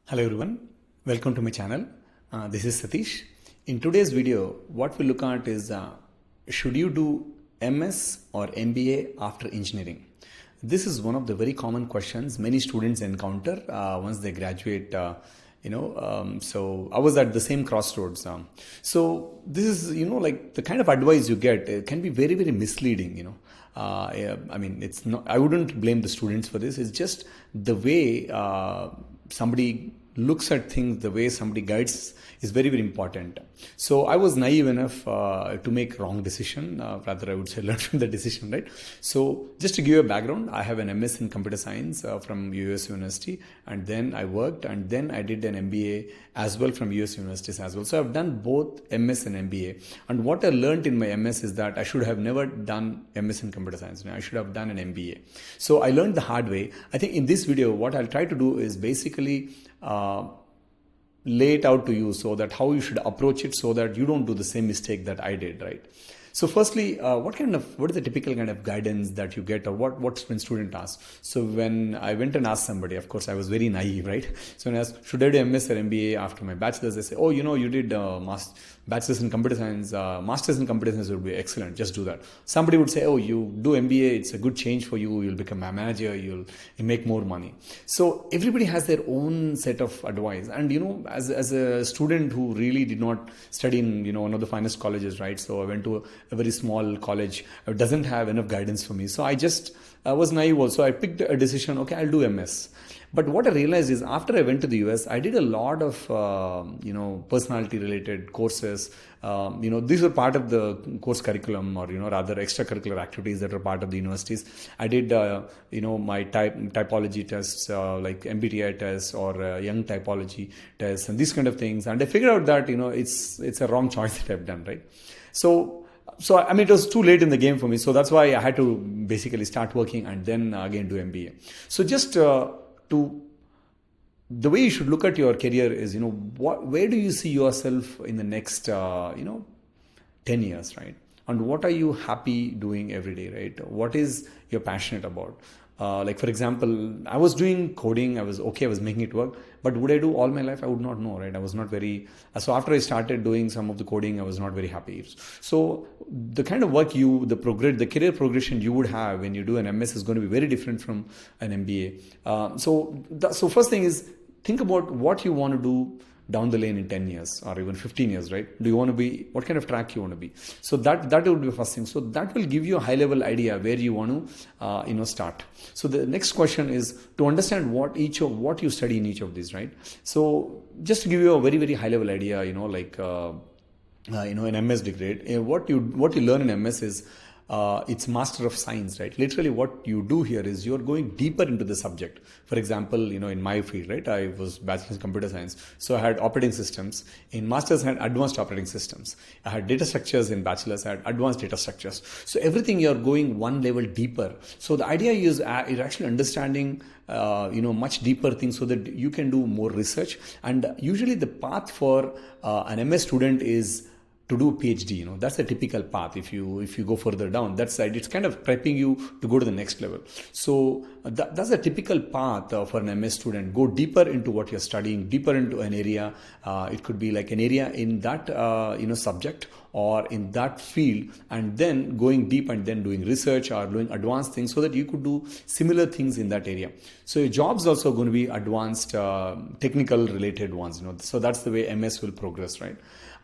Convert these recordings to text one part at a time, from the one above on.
Hello everyone, welcome to my channel. This is Satish. In today's video, what we look at is should you do MS or MBA after engineering? This is one of the very common questions many students encounter once they graduate. So I was at the same crossroads. So this is, like the kind of advice you get, it can be very, very misleading. It's not. I wouldn't blame the students for this. It's just the way somebody looks at things, the way somebody guides is very, very important. So I was naive enough to make wrong decision. Rather, I would say learn from the decision, right? So just to give you a background, I have an MS in computer science from US University, and then I worked, and then I did an MBA as well from US universities as well. So I've done both MS and MBA. And what I learned in my MS is that I should have never done MS in computer science. I should have done an MBA. So I learned the hard way. I think in this video, what I'll try to do is basically lay it out to you so that how you should approach it so that you don't do the same mistake that I did, right? So firstly, what is the typical kind of guidance that you get, or what when student asks? So when I went and asked somebody, of course I was very naive, right? So when I asked, should I do MS or MBA after my bachelor's, they say, oh, you did bachelor's in computer science, master's in computer science would be excellent, just do that. Somebody would say, oh, you do MBA, it's a good change for you, you'll become a manager, you'll make more money. So everybody has their own set of advice. And as a student who really did not study in one of the finest colleges, right? So I went to a very small college. It doesn't have enough guidance for me. So I was naive also. I picked a decision, okay, I'll do MS. But what I realized is after I went to the US, I did a lot of, personality related courses. These were part of the course curriculum, or, rather extracurricular activities that were part of the universities. I did, my typology tests, like MBTI tests or Jung Typology tests and these kind of things. And I figured out that, it's a wrong choice that I've done, right? So it was too late in the game for me. So that's why I had to basically start working and then again do MBA. So just the way you should look at your career is, where do you see yourself in the next, 10 years, right? And what are you happy doing every day, right? What is you're passionate about? Like for example, I was doing coding, I was making it work, but would I do all my life? I would not know, right? I was not very, so after I started doing some of the coding, I was not very happy. So the kind of work the career progression you would have when you do an MS is going to be very different from an MBA. So first thing is, think about what you want to do down the lane in 10 years or even 15 years, right? Do you want to be, what kind of track you want to be? So that would be the first thing. So that will give you a high level idea where you want to, start. So the next question is to understand what you study in each of these, right? So just to give you a very, very high level idea, an MS degree, what you learn in MS is, it's Master of Science, right? Literally what you do here is you're going deeper into the subject. For example, in my field, right, I was bachelor's in computer science. So I had operating systems. In master's, I had advanced operating systems. I had data structures in bachelor's, I had advanced data structures. So everything you're going one level deeper. So the idea is you're actually understanding much deeper things so that you can do more research. And usually the path for an MS student is to do a PhD, that's the typical path. If you go further down, it's kind of prepping you to go to the next level. So that's a typical path for an MS student. Go deeper into what you're studying, deeper into an area. It could be like an area in that subject or in that field, and then going deep and then doing research or doing advanced things so that you could do similar things in that area. So your job's also going to be advanced, technical related ones. So that's the way MS will progress, right?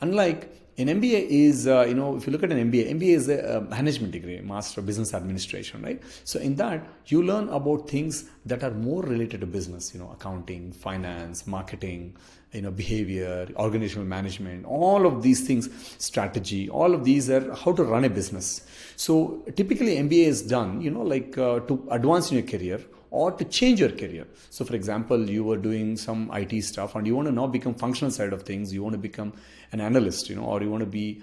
Unlike an MBA is, if you look at an MBA is a management degree, Master of Business Administration, right? So in that, you learn about things that are more related to business, accounting, finance, marketing, behavior, organizational management, all of these things, strategy, all of these are how to run a business. So typically MBA is done, to advance in your career or to change your career. So for example, you were doing some IT stuff and you want to now become functional side of things. You want to become an analyst, or you want to be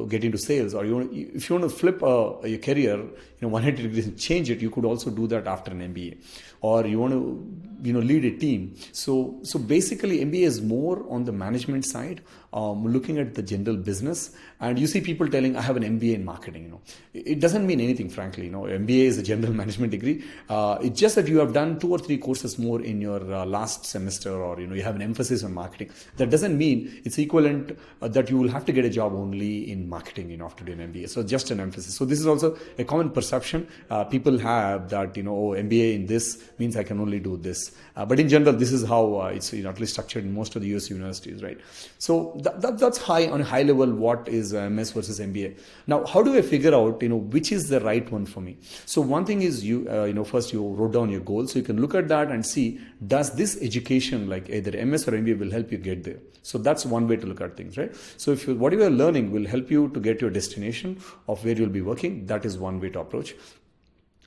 get into sales, or if you want to flip your career, 180 degrees and change it, you could also do that after an MBA. Or you want to, lead a team. So basically MBA is more on the management side, looking at the general business, and you see people telling, I have an MBA in marketing. It doesn't mean anything, frankly. MBA is a general management degree. It's just that you have done 2 or 3 courses more in your last semester, or you have an emphasis on marketing. That doesn't mean it's equivalent that you will have to get a job only in marketing after doing MBA. So just an emphasis. So this is also a common perception people have, that MBA in this means I can only do this. But in general, this is how it's at least structured in most of the US universities, right? So that's on a high level what is MS versus MBA. Now, how do I figure out which is the right one for me? So one thing is first you wrote down your goals, so you can look at that and see, does this education, like either MS or MBA, will help you get there? So that's one way to look at things, right? So if what you are learning will help you to get your destination of where you'll be working, that is one way to approach.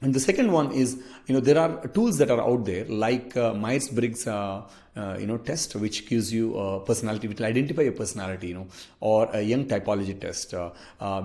And the second one is, there are tools that are out there like Myers-Briggs, test, which gives you a personality, which will identify your personality, or a Jung Typology test.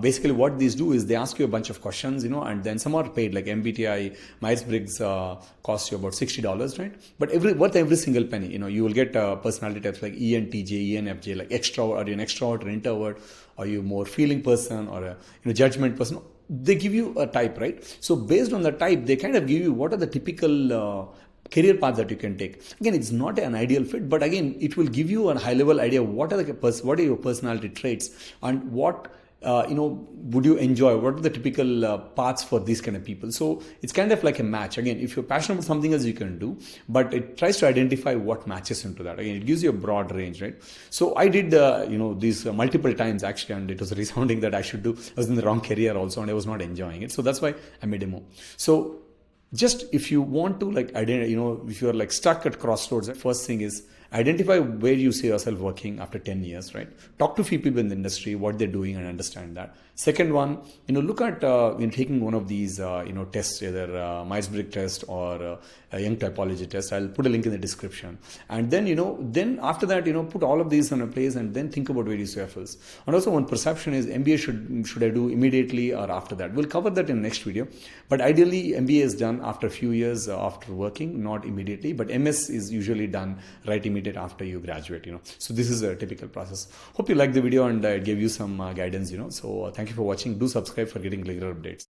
Basically, what these do is they ask you a bunch of questions, and then some are paid, like MBTI, Myers-Briggs costs you about $60, right? But worth every single penny. You will get personality types like ENTJ, ENFJ, like extrovert. Are you an extrovert or introvert? Are you more feeling person or a judgment person? They give you a type, right? So based on the type, they kind of give you what are the typical career paths that you can take. Again, it's not an ideal fit, but again, it will give you a high level idea of what are your personality traits, and what would you enjoy, what are the typical paths for these kind of people. So it's kind of like a match. Again, if you're passionate about something else, you can do, but it tries to identify what matches into that. Again, it gives you a broad range, right? So I did these multiple times actually, and it was resounding that I was in the wrong career also, and I was not enjoying it. So that's why I made a move. So just if you want to if you're stuck at crossroads, the first thing is identify where you see yourself working after 10 years, right? Talk to few people in the industry, what they're doing, and understand that. Second one, look at taking one of these tests, either Myers-Briggs test or a Jung Typology test. I'll put a link in the description. And then then after that, put all of these in a place, and then think about where you see yourselves. And also, one perception is MBA should I do immediately or after that? We'll cover that in the next video. But ideally, MBA is done after a few years after working, not immediately. But MS is usually done right immediate after you graduate. So this is a typical process. Hope you liked the video and it gave you some guidance. So thank you for watching. Do subscribe for getting regular updates.